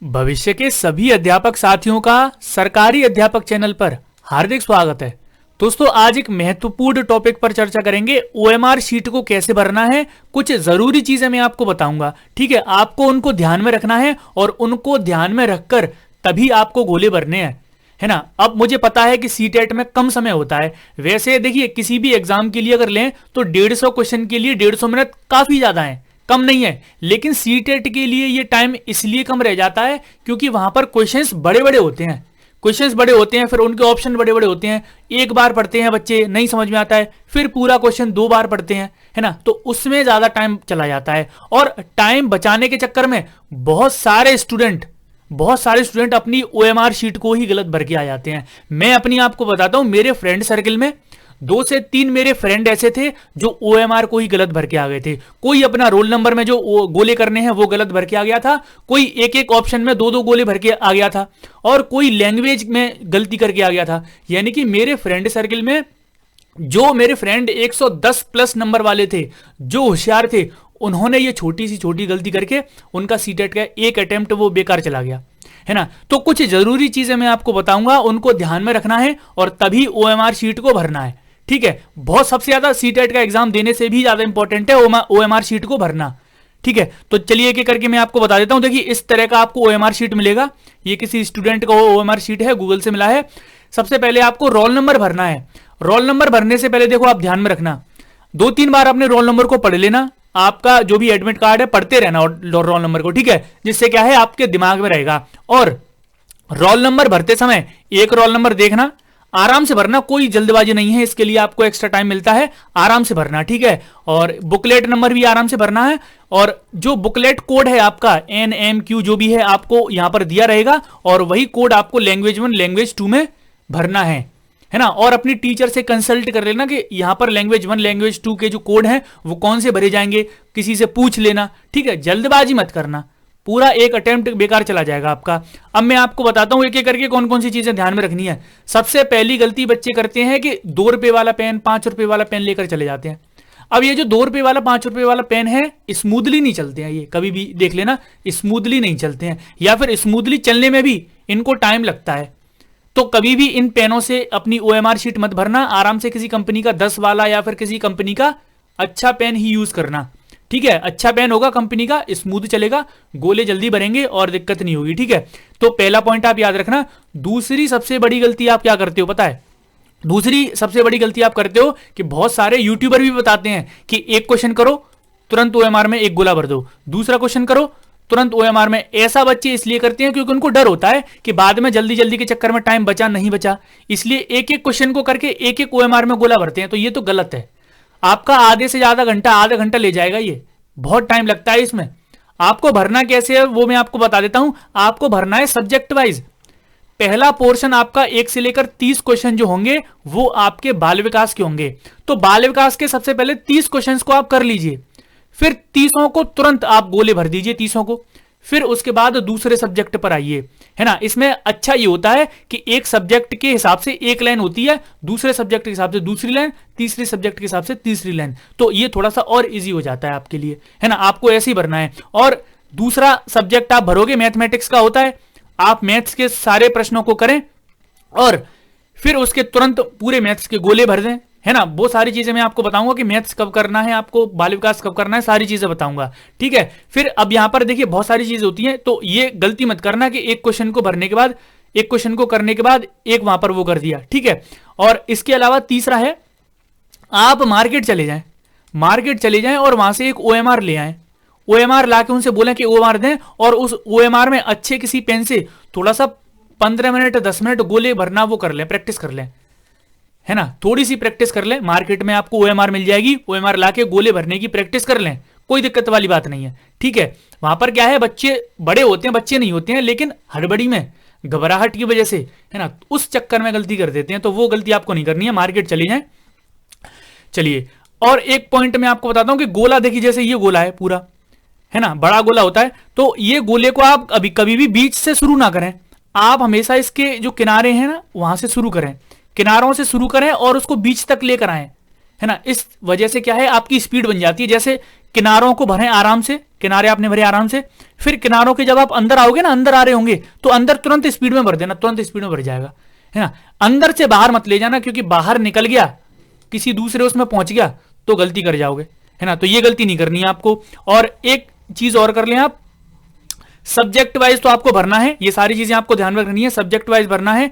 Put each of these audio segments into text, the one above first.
भविष्य के सभी अध्यापक साथियों का सरकारी अध्यापक चैनल पर हार्दिक स्वागत है। दोस्तों, आज एक महत्वपूर्ण टॉपिक पर चर्चा करेंगे। ओएमआर शीट को कैसे भरना है, कुछ जरूरी चीजें मैं आपको बताऊंगा। ठीक है, आपको उनको ध्यान में रखना है और उनको ध्यान में रखकर तभी आपको गोले भरने हैं, है ना। अब मुझे पता है कि सीटेट में कम समय होता है। वैसे देखिए, किसी भी एग्जाम के लिए अगर लें तो 150 क्वेश्चन के लिए 150 मिनट काफी ज्यादा है, कम नहीं है। लेकिन सीटेट के लिए ये टाइम इसलिए कम रह जाता है क्योंकि वहां पर क्वेश्चंस बड़े बड़े होते हैं। क्वेश्चंस बड़े होते हैं, फिर उनके ऑप्शन बड़े बड़े होते हैं। एक बार पढ़ते हैं बच्चे, नहीं समझ में आता है, फिर पूरा क्वेश्चन 2 बार पढ़ते हैं, है ना। तो उसमें ज्यादा टाइम चला जाता है और टाइम बचाने के चक्कर में बहुत सारे स्टूडेंट अपनी ओएमआर शीट को ही गलत भर के आ जाते हैं। मैं अपनी आपको बताता हूं, मेरे फ्रेंड सर्किल में 2 से 3 मेरे फ्रेंड ऐसे थे जो ओएमआर को ही गलत भर के आ गए थे। कोई अपना रोल नंबर में जो गोले करने हैं वो गलत भर के आ गया था, कोई एक एक ऑप्शन में 2-2 गोले भर के आ गया था, और कोई लैंग्वेज में गलती करके आ गया था। यानी कि मेरे फ्रेंड सर्किल में जो मेरे फ्रेंड 110 प्लस नंबर वाले थे, जो होशियार थे, उन्होंने ये छोटी सी छोटी गलती करके उनका सीटेट का एक अटेम्प्ट वो बेकार चला गया, है ना। तो कुछ जरूरी चीजें मैं आपको बताऊंगा, उनको ध्यान में रखना है और तभी ओएमआर शीट को भरना है। ठीक है, बहुत सबसे ज्यादा सीटेट का एग्जाम देने से भी ज्यादा इंपॉर्टेंट है ओएमआर शीट को भरना। ठीक है, तो चलिए एक एक करके मैं आपको बता देता हूं। देखिए, इस तरह का आपको ओएमआर शीट मिलेगा। ये किसी स्टूडेंट का ओएमआर शीट है, गूगल से मिला है। सबसे पहले आपको रोल नंबर भरना है। रोल नंबर भरने से पहले देखो, आप ध्यान में रखना, 2-3 बार अपने रोल नंबर को पढ़ लेना। आपका जो भी एडमिट कार्ड है पढ़ते रहना रोल नंबर को, ठीक है, जिससे क्या है आपके दिमाग में रहेगा। और रोल नंबर भरते समय एक रोल नंबर देखना, आराम से भरना, कोई जल्दबाजी नहीं है, इसके लिए आपको एक्स्ट्रा टाइम मिलता है, आराम से भरना। ठीक है, और बुकलेट नंबर भी आराम से भरना है, और जो बुकलेट कोड है आपका NMQ जो भी है आपको यहां पर दिया रहेगा, और वही कोड आपको लैंग्वेज 1 लैंग्वेज 2 में भरना है ना। और अपनी टीचर से कंसल्ट कर लेना कि यहां पर लैंग्वेज 1 लैंग्वेज 2 के जो कोड हैं वो कौन से भरे जाएंगे, किसी से पूछ लेना। ठीक है, जल्दबाजी मत करना, पूरा एक अटेम्प्ट बेकार चला जाएगा आपका। अब मैं आपको बताता हूं एक एक करके कौन कौन सी चीजें ध्यान में रखनी है। सबसे पहली गलती बच्चे करते हैं कि 2 रुपए वाला पेन, 5 रुपए वाला पेन लेकर चले जाते हैं। अब ये जो 2 रुपए वाला 5 रुपए वाला पेन है, स्मूथली नहीं चलते हैं, ये कभी भी देख लेना, स्मूथली नहीं चलते हैं, या फिर स्मूथली चलने में भी इनको टाइम लगता है। तो कभी भी इन पेनों से अपनी ओएमआर शीट मत भरना। आराम से किसी कंपनी का 10 वाला या फिर किसी कंपनी का अच्छा पेन ही यूज करना। ठीक है, अच्छा पेन होगा कंपनी का, स्मूथ चलेगा, गोले जल्दी भरेंगे और दिक्कत नहीं होगी। ठीक है, तो पहला पॉइंट आप याद रखना। दूसरी सबसे बड़ी गलती आप क्या करते हो पता है? दूसरी सबसे बड़ी गलती आप करते हो कि बहुत सारे यूट्यूबर भी बताते हैं कि एक क्वेश्चन करो, तुरंत ओएमआर में एक गोला भर दो, दूसरा क्वेश्चन करो, तुरंत ओएमआर में। ऐसा बच्चे इसलिए करते हैं क्योंकि उनको डर होता है कि बाद में जल्दी जल्दी के चक्कर में टाइम बचा नहीं बचा, इसलिए एक एक क्वेश्चन को करके एक एक ओएमआर में गोला भरते हैं। तो ये तो गलत है। आपका आधे से ज्यादा घंटा, आधा घंटा ले जाएगा, ये बहुत टाइम लगता है इसमें। आपको भरना कैसे है वो मैं आपको बता देता हूं। आपको भरना है सब्जेक्ट वाइज। पहला पोर्शन आपका 1 से लेकर 30 क्वेश्चन जो होंगे वो आपके बाल विकास के होंगे। तो बाल विकास के सबसे पहले 30 क्वेश्चंस को आप कर लीजिए, फिर 30 को तुरंत आप गोले भर दीजिए 30 को, फिर उसके बाद दूसरे सब्जेक्ट पर आइए, है ना। इसमें अच्छा ये होता है कि एक सब्जेक्ट के हिसाब से एक लाइन होती है, दूसरे सब्जेक्ट के हिसाब से दूसरी लाइन, तीसरे सब्जेक्ट के हिसाब से तीसरी लाइन। तो ये थोड़ा सा और इजी हो जाता है आपके लिए, है ना। आपको ऐसे ही भरना है। और दूसरा सब्जेक्ट आप भरोगे मैथमेटिक्स का होता है, आप मैथ्स के सारे प्रश्नों को करें और फिर उसके तुरंत पूरे मैथ्स के गोले भर दें, है ना। वो सारी चीजें मैं आपको बताऊंगा कि मैथ्स कब करना है, आपको बाल विकास कब करना है, सारी चीजें बताऊंगा। ठीक है, फिर अब यहां पर देखिए बहुत सारी चीजें होती हैं, तो ये गलती मत करना कि एक क्वेश्चन को भरने के बाद, एक क्वेश्चन को करने के बाद एक वहां पर वो कर दिया। ठीक है, और इसके अलावा तीसरा है, आप मार्केट चले जाएं और वहां से एक ओएमआर ले आए। ओएमआर लाके उनसे बोलें कि ओएमआर दें, और उस ओएमआर में अच्छे किसी पेन से थोड़ा सा 15 मिनट 10 मिनट गोले भरना वो कर लें, प्रैक्टिस कर लें, है ना। थोड़ी सी प्रैक्टिस कर लें, मार्केट में आपको ओएमआर मिल जाएगी, ओएमआर लाके गोले भरने की प्रैक्टिस कर लें, कोई दिक्कत वाली बात नहीं है। ठीक है, वहां पर क्या है, बच्चे बड़े होते हैं, बच्चे नहीं होते हैं, लेकिन हड़बड़ी में, घबराहट की वजह से, है ना, उस चक्कर में गलती कर देते हैं। तो वो गलती आपको नहीं करनी है, मार्केट चले जाएं। चलिए, और एक पॉइंट मैं आपको बताता हूं कि गोला देखिए, जैसे ये गोला है पूरा, है ना, बड़ा गोला होता है, तो ये गोले को आप कभी भी बीच से शुरू ना करें, आप हमेशा इसके जो किनारे हैं ना वहां से शुरू करें, किनारों से शुरू करें और उसको बीच तक लेकर आए, है ना। इस वजह से क्या है, आपकी स्पीड बन जाती है। जैसे किनारों को भरें आराम से, किनारे आपने भरे आराम से। फिर किनारों के जब आप अंदर आओगे ना, अंदर आ रहे होंगे तो अंदर तुरंत स्पीड में भर देना, तुरंत स्पीड में भर जाएगा, है ना। अंदर से बाहर मत ले जाना, क्योंकि बाहर निकल गया, किसी दूसरे उसमें पहुंच गया तो गलती कर जाओगे, है ना। तो ये गलती नहीं करनी है आपको। और एक चीज और कर लें आप, सब्जेक्ट वाइज तो आपको भरना है, ये सारी चीजें आपको ध्यान में रखनी है, सब्जेक्ट वाइज भरना है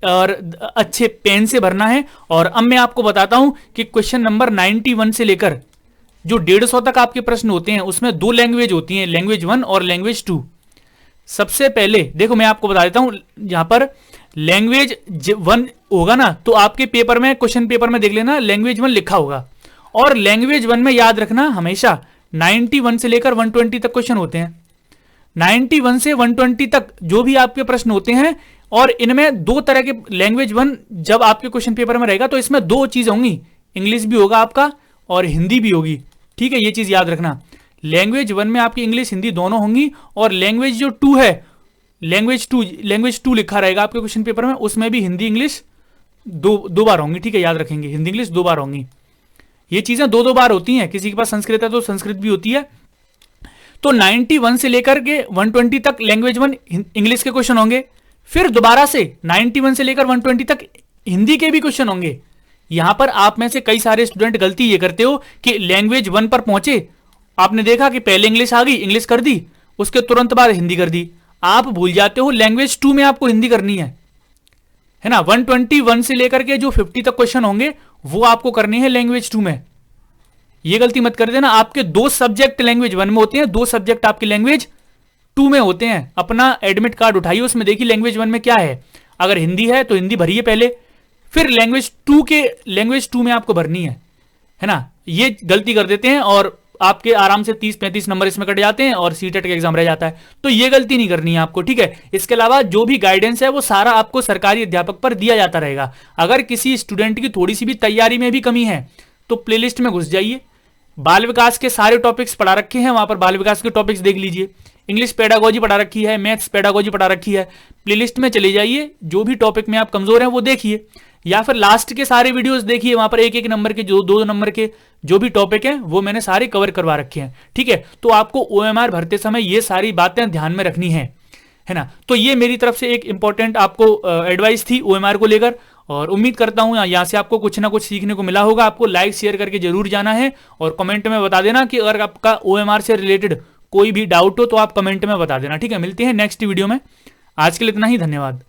और अच्छे पेन से भरना है। और अब मैं आपको बताता हूं कि क्वेश्चन नंबर 91 से लेकर जो 150 तक आपके प्रश्न होते हैं उसमें दो लैंग्वेज होती हैं, लैंग्वेज 1 और लैंग्वेज 2। सबसे पहले देखो मैं आपको बता देता हूं, यहां पर लैंग्वेज 1 होगा ना तो आपके पेपर में, क्वेश्चन पेपर में देख लेना लैंग्वेज 1 लिखा होगा। और लैंग्वेज 1 में याद रखना हमेशा 91 से लेकर 120 तक क्वेश्चन होते हैं। 91 से 120 तक जो भी आपके प्रश्न होते हैं, और इनमें दो तरह के, लैंग्वेज 1 जब आपके क्वेश्चन पेपर में रहेगा तो इसमें दो चीज होंगी, इंग्लिश भी होगा आपका और हिंदी भी होगी, ठीक है। ये चीज याद रखना, लैंग्वेज 1 में आपकी इंग्लिश हिंदी दोनों होंगी। और लैंग्वेज जो 2 है, लैंग्वेज 2 लिखा रहेगा आपके क्वेश्चन पेपर में, उसमें भी हिंदी इंग्लिश दो बार होंगी, ठीक है, याद रखेंगे, हिंदी इंग्लिश 2 बार होंगी। ये चीजें दो बार होती हैं, किसी के पास संस्कृत है तो संस्कृत भी होती है। तो 91 से लेकर के 120 तक लैंग्वेज 1 इंग्लिश के क्वेश्चन होंगे। फिर दोबारा से 91 से लेकर 120 तक हिंदी के भी क्वेश्चन होंगे। यहां पर आप में से कई सारे स्टूडेंट गलती ये करते हो कि लैंग्वेज 1 पर पहुंचे, आपने देखा कि पहले इंग्लिश आ गई, इंग्लिश कर दी, उसके तुरंत बाद हिंदी कर दी। आप भूल जाते हो लैंग्वेज 2 में आपको हिंदी करनी है ना। 121 से लेकर के जो 50 तक क्वेश्चन होंगे वो आपको करनी है लैंग्वेज 2 में। ये गलती मत कर देना। आपके 2 सब्जेक्ट लैंग्वेज 1 में होते हैं, 2 सब्जेक्ट आपके लैंग्वेज 2 में होते हैं। अपना एडमिट कार्ड उठाइए, उसमें देखिए लैंग्वेज 1 में क्या है। अगर हिंदी है तो हिंदी भरिए पहले, फिर लैंग्वेज 2 में आपको भरनी है ना। ये गलती कर देते हैं और आपके आराम से 30-35 नंबर इसमें कट जाते हैं और सीटेट का एग्जाम रह जाता है। तो ये गलती नहीं करनी है आपको, ठीक है। इसके अलावा जो भी गाइडेंस है वो सारा आपको सरकारी अध्यापक पर दिया जाता रहेगा। अगर किसी स्टूडेंट की थोड़ी सी भी तैयारी में भी कमी है तो प्लेलिस्ट में घुस जाइए, बाल विकास के सारे टॉपिक्स पढ़ा रखे हैं, वहां पर बाल विकास के टॉपिक्स देख लीजिए। इंग्लिश पेडागोजी पढ़ा रखी है, मैथ्स पेडागोजी पढ़ा रखी है, प्लेलिस्ट में चले जाइए, जो भी टॉपिक में आप कमजोर हैं वो देखिए, या फिर लास्ट के सारे वीडियोस देखिए, वहां पर 1-1 नंबर के, जो 2 नंबर के जो भी टॉपिक हैं वो मैंने सारे कवर करवा रखे हैं, ठीक है। तो आपको ओएमआर भरते समय ये सारी बातें ध्यान में रखनी है ना। तो ये मेरी तरफ से एक इंपॉर्टेंट आपको एडवाइस थी ओएमआर को लेकर, और उम्मीद करता हूं यहां से आपको कुछ ना कुछ सीखने को मिला होगा। आपको लाइक शेयर करके जरूर जाना है और कमेंट में बता देना कि अगर आपका ओएमआर से रिलेटेड कोई भी डाउट हो तो आप कमेंट में बता देना, ठीक है। मिलते हैं नेक्स्ट वीडियो में, आज के लिए इतना ही, धन्यवाद।